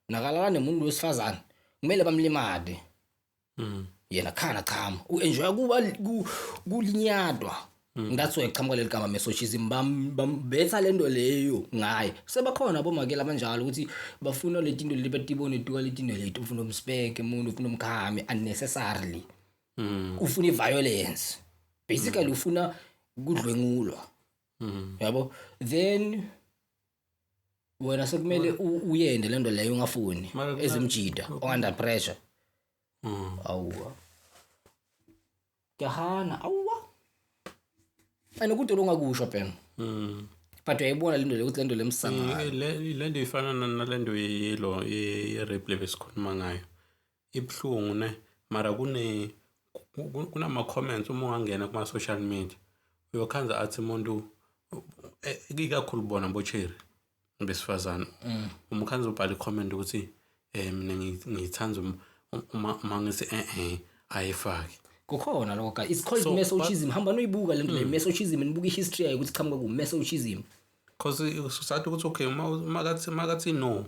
nakalala nemuntu wesifazane kumele bamlimade yena khana qhama uenjoy kuba kulinyadwa. That's why qhamuka leligama masochism bambetha lento leyo ngaye. Sebakhona abomakela abanjalo ukuthi bafuna letinto lebetibone tuka letinto leto ufuna umspeke umuntu ufuna umkhame unnecessarily. Ufuna violence. Basically ufuna kudlwengulwa. Yabo, then wena sekumele uyende lento leyo ungafuni ezimjida under pressure. Awuwa kahana awuwa anokuthi longakusho phela but uyayibona lento le ukuthi lento lemsanga lento ifana nalento yelo ye-rape besikhuluma ngayo ibhlungu ne mara kunama comments uma ungangena kuma social media uyokhanza athi umuntu ikakhulu bona bocheri besifazana umkhanza ubhala comment ukuthi mina ngithanza uma ngise ayifaki kukhona lokho guys. It's called masochism. Hamba noyibuka lento le masochism nibuka ihistory yayo ukuthi qhamuka ku masochism because usathi ukuthi okay makathi no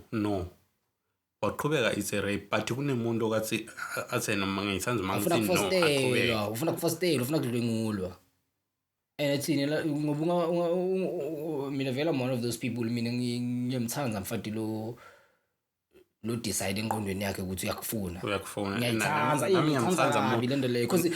waqhubeka it's a rape but kunemuntu okathi athena mangithanda mangithi no aqhubeka ufuna kufastela ufuna kudlwengulwa and thina ngoba mina vela one of those people mina ngiyamthanda mfati lo decide engqondweni yakhe ukuthi uyakufuna ngiyayithanda lento leyo because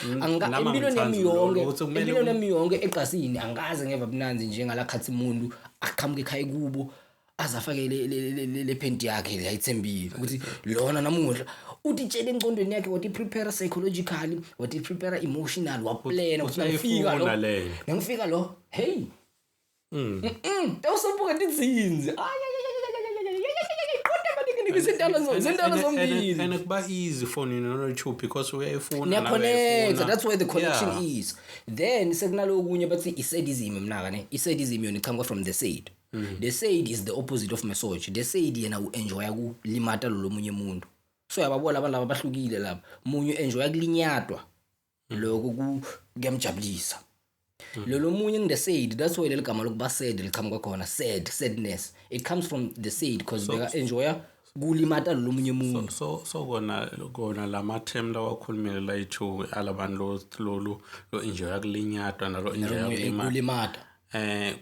empilweni yami yonke eqasini angaze ngeva bunanzi njengala khathi umuntu aqhamuka ekhaya kubo azafake le pent yakhe ayithembile ukuthi lona namuhla uthi tshele engcondweni yakhe wathi prepare psychologically wathi prepare emotional waplana ukuthi ngifika lo hey tawusobuka tinzinzi and kuba easy for you no to because uyayifuna connect. That's where the connection is. Then sekunalokunye bathi isadism mnaka ne isadism yona iqhamuka from the said. The said is the opposite of misogyny. The said yena uenjoy ukulimata lo munye umuntu. So yababona abantu laba bahlukile lapha. Munye enjoy ukulinyatwa lokho kuyamjabulisa. Lo munye ngi the said, that's why leli gama lokuba sad liqhamuka khona, sadness. It comes from the said because they enjoy kulimata lo munye umuntu. So kona lama term la wakhulumela la ithu alabantu lo enjoy ukulinyatwa nalo enjoy kulimata.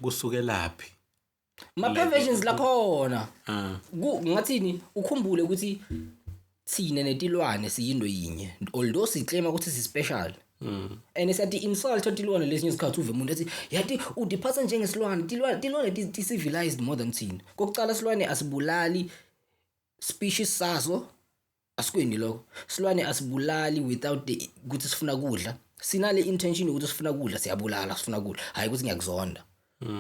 Kusukelaphi? Ma perversions la khona. Ngathini ukhumbule ukuthi thina netilwane siyinto yinye. Although siclaim ukuthi si special. And it's at the insult tilwane lesinye isikhathi uve umuntu ethi yathi udiphatha njengesilwane tilwane ti civilized more than thina. Kokucala silwane asibulali species saso asikweni lokho. Silwane asibulali without the ukuthi sifuna kudla. Sinale intention ukuthi sifuna kudla siyabulala sifuna kudla. Hayi ukuthi ngiyakuzonda.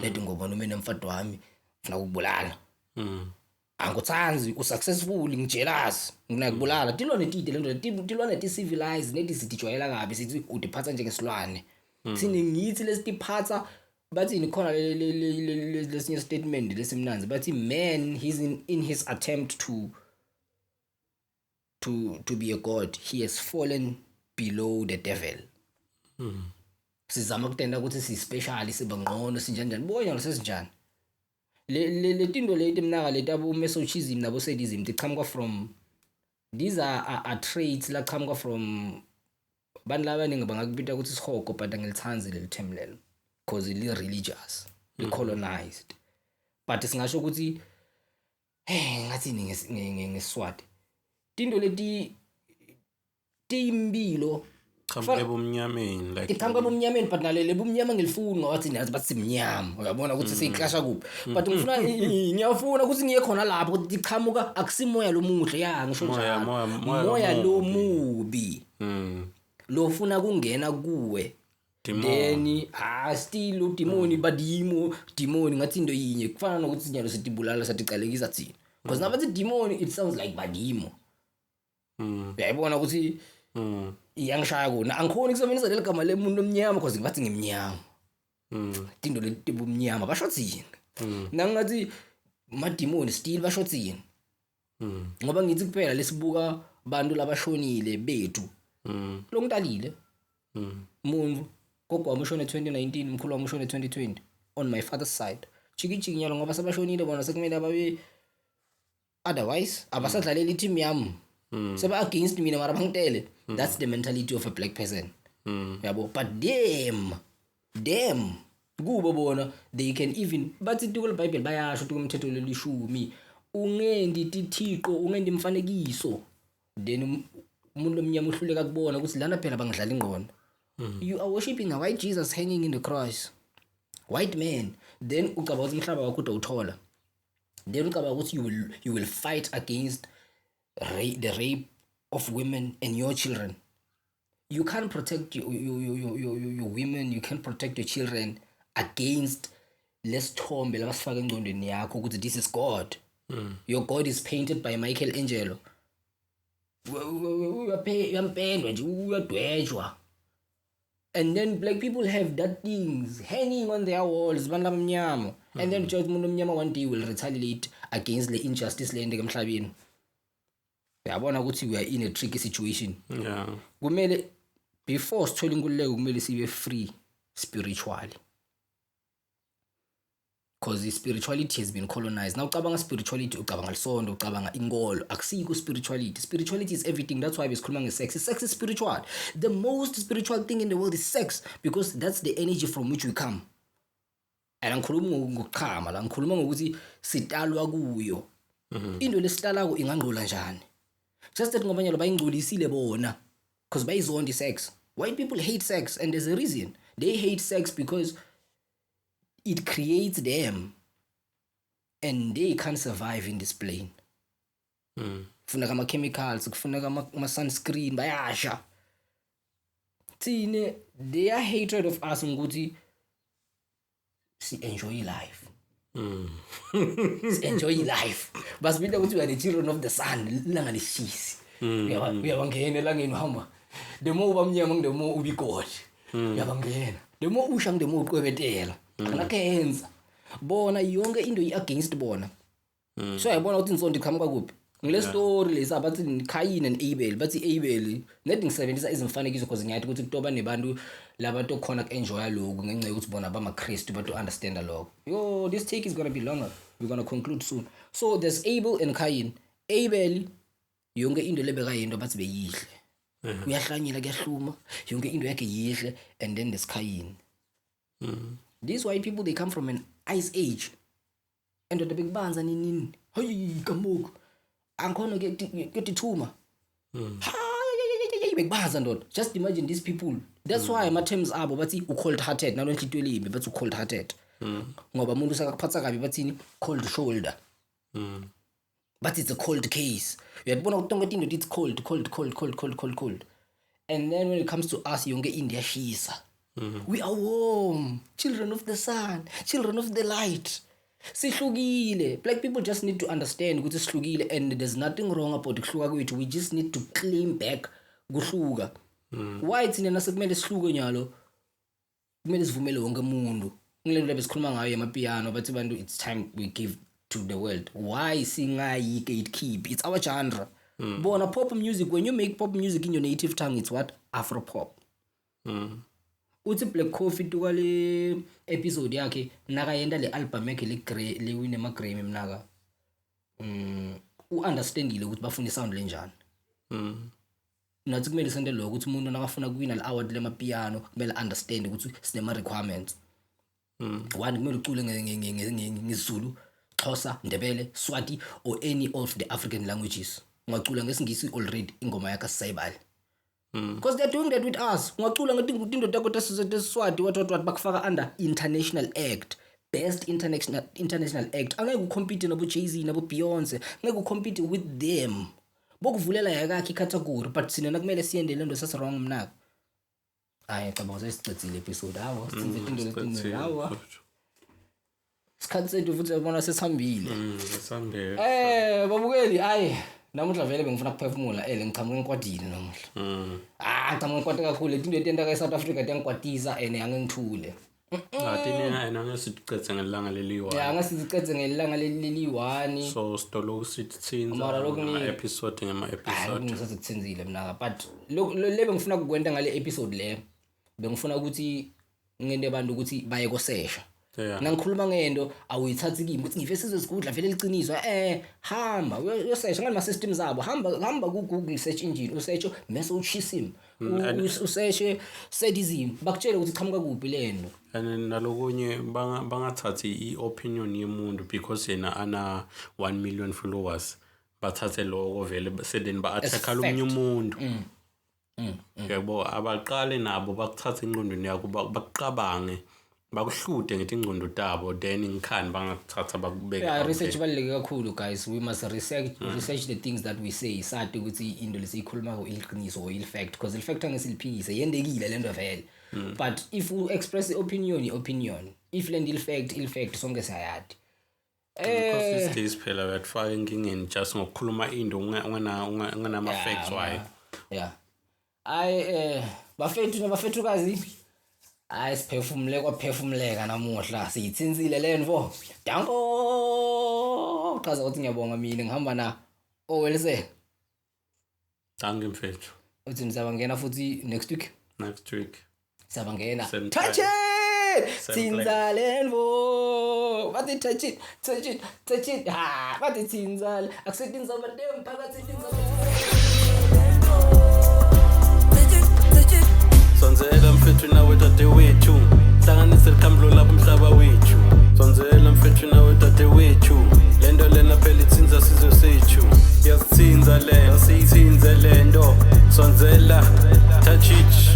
Lethi ngoba noma nemfado wami ufuna ukubulala. Anguthanzi usuccessful ngijealous nginakubulala tilwane tide lento tilwane ti civilized neti sitijwayela kabi sithi udiphatha njengesilwane. Thini ngithi lesitiphatha bathi nikhona lesinye statement lesimnanzi bathi man he's in his attempt to be a god he has fallen below the devil. Sizama ukutenda ukuthi si special sibangqono sinjanjani bonya losesinjani. Le tinto leti mnaka leti abo Masochism nabo Sadism tiqhamuka from these are traits la qhamuka from bantu labaningi bangakubita ukuthi sihogo but angilithanzi leli term lelo because li religious li colonized but singasho ukuthi ngathini ngeSwati tinto leti timbilo Qhamuka ebumnyameni like iqhamuka ebumnyameni but nalele bumnyama ngilifuni ngathi nazi bathi simnyama uyabona ukuthi seyiclasha kuphi but ngifuna ngiyafuna ukuthi ngiye khona lapho ukuthi iqhamuka akusimoya lomuhle ya ngisho njalo moya lo mubi lo ufuna kungena kuwe then still udemoni badimo demoni ngathi into yinye kufana nokuthi sinyalo sitibulala satiqalekisa thina because nabathi demoni it sounds like badimo uyayibona ukuthi iyangishaya kona angikhoni kusebenzisa leli gama lemuntu omnyama because ngibathi ngimnyama tinto leti bumnyama bashothini nangathi mademoni still bashothini ngoba ngithi kuphela lesibuka bantu labashonile bethu lo ngitalile umuntu gogo wami ushone 2019 mkhulu wami ushone 2020 on my father's side chiki nyalo ngoba sabashonile bona sekumele ababe otherwise abasadlalela team yami seba against mina mara bangitele. That's the mentality of a black person. Yabo but them kubo bona they can even but itukule Bible bayasho ukuthi umthetho lelishumi ungendi tithiqo ungendi imfanekiso then umuntu lomnyama uhluleka kubona ukuthi lana phela bangidlala ingqondo. You are worshiping a white Jesus hanging in the cross, white man, then ucaba ukuthi umhlaba wakho utawuthola, then ucaba ukuthi you will fight against the rape of women and your children. You can't protect your women, you can't protect your children against lesithombe labasifaka engqondweni yakho ukuthi this is God. Your God is painted by Michelangelo. Uyampendwa nje uyadwetshwa. And then black people have that things hanging on their walls bantu abamnyama and then umuntu omnyama one day will retaliate against the injustice leyendeka emhlabeni. Yabona ukuthi we are in a tricky situation. Kumele before sithola inkululeko kumele sibe free spiritually, because the spirituality has been colonized. Now ucabanga spirituality ucabanga lisondo ucabanga inkolo akusiko spirituality is everything. That's why besikhuluma ngesex. Sex is spiritual. The most spiritual thing in the world is sex because that's the energy from which we come. And angikhuluma ngokuchama la ngikhuluma ngokuthi sitalwa kuyo. Into lesitalako ingangqola njani. Just that ngoba nyalo bayingcolisile bona because bayizonda sex. White people hate sex and there's a reason. They hate sex because it creates them and they can't survive in this plane. Kufuneka ama-chemicals, kufuneka ama-sunscreen, bayasha. Thine, their hatred of us ukuthi enjoy life. Enjoy life. Basibila ukuthi we are the children of the sun, ilanga lishisi. Uyabangena elangeni uhamba. The more ubamnyama the more ubi God. Uyabangena. The more usha the more uqwebetela. Akakenza. Bona yonke into against bona. So yabona ukuthi insonto iqhamuka kuphi. Ngile story lesa abathi Cain and Abel, bathi Abel nethi ngisebenzisa izimfanekiso because ngiyathi ukuthi kutoba nebantu labantu okhona ku-enjoya lokhu ngenxa yokuthi bona bama-Christ but to understand lokho. Yo, this take is going to be longer. We're going to conclude soon. So there's Abel and Cain. Abel yonke into lebeka yento bathi beyihle. Uyahlanyela kuyahluma, yonke into yakhe yihle, and then there's Cain. These white people, they come from an ice age. And the big bands and in hey kamuk. Ankhona ke tithuma. Just imagine these people. That's why my terms abo bathi cold hearted not only twelibe but cold hearted. Ngoba umuntu sakaphatha kabi bathini cold shoulder. But it's a cold case. Uyabona ukuthi into it's cold. And then when it comes to us yonke India shisa. We are warm, children of the sun, children of the light. Sihlukile. Black people just need to understand ukuthi sihlukile and there's nothing wrong about ukuhluka kwethu. We just need to claim back kuhluka. Why thina nasekumele sihluke nyalo? Kumele sivumele wonke umuntu. Ngilento lebesikhuluma ngayo emapiano bathi bantu it's time we give to the world. Why singayi gatekeep? It's our genre. Bona pop music, when you make pop music in your native tongue, it's what? Afro pop. Uthi Black Coffee tukale episode yakhe nakayenda le album yakhe le win ema Grammy mnaka understandile ukuthi bafuna sound lenjani. Nathi kumele sende lokho ukuthi umuntu nakafuna kuwina le award le mapiano kumele understand ukuthi sinema requirements. One kumele ucule ngeZulu, Xhosa, Ndebele, Swati or any of the African languages. Ungacula ngesingisi already ingoma yakhe sayibali. Because they're doing that with us. Ngacula ngetinto takho tasiswati what bakufaka under international act, best international act. Angeke ucompete nabo Jay-Z nabo Beyonce, ngeke ucompete with them. Bokuvulela yakhe category but sina nakumele siyende lento sasa wrong mnaka. Hayi cabanga sesicedzile episode hawo sinze into letinto hawo. Sikhathi sethu futhi yabona sesihambile. Sesihambile. Babukeli hayi namuhla vele bengifuna ukuphefumula ngichamuke ngikwatile namuhla. Cha ngikwate kakhulu izinto etiyenda eSouth Africa tiyangikwatisa ene angengithule. Ngathini yena ngesicethe ngelanga leli1. Yeah, ngasicethe ngelanga leli1. So stolo sithinza episode ngama-episode. Ngisasekuthenzile mina but lebe ngifuna ukukwenta ngale episode le. Bengifuna ukuthi ngende abantu ukuthi baye kosesha. Nangikhuluma ngento awuyithathi kimi ukuthi ngive sizozigudla vele liqiniso hamba uyosesha ngama systems zabo hamba ku Google search engine usearch Masochism usearch Sadism bakutshela ukuthi qhamuka kuphi lento and nalokunye bangathathi iopinion yemuntu because yena ana 1 million followers bathathe lokho vele sedeni ba-attack omunye umuntu. Yebo abaqale nabo bakuthatha ingqondweni yakho bakuqabange bakuhlude ngetingqondo tabo then ngikhani bangakuthatha bakubeka. Yeah, research baleke kakhulu guys. We must research the things that we say. Sathi ukuthi into lesikhuluma iqiniso or fact because the fact angesiliphikise yendekile lento vele. But if we express the opinion, if lend fact sonke sayadi. Because these days phela bayafaka inkingeni just ngokukhuluma into ungana facts why. Yeah. Bafethu kazi. Siphefumule kwaphefumuleka namuhla siyithinzile lento. Danko. Chaza ukuthi ngiyabonga mina ngihamba na owelse. Danke mfethu. Uthi nizabangena futhi next week. Sabangena. Touch it. Thinzale lento. Bathi touch it. Bathi thinzale. Akusetinza abantu emphakathi thinzale. Sonzela mfethu nawe tate wethu hlanganise likhamblo lapho umhlaba wethu. Sonzela mfethu nawe tate wethu lento lena phela ithinza sizwe sethu. Yasithinza lento sonzela touch it.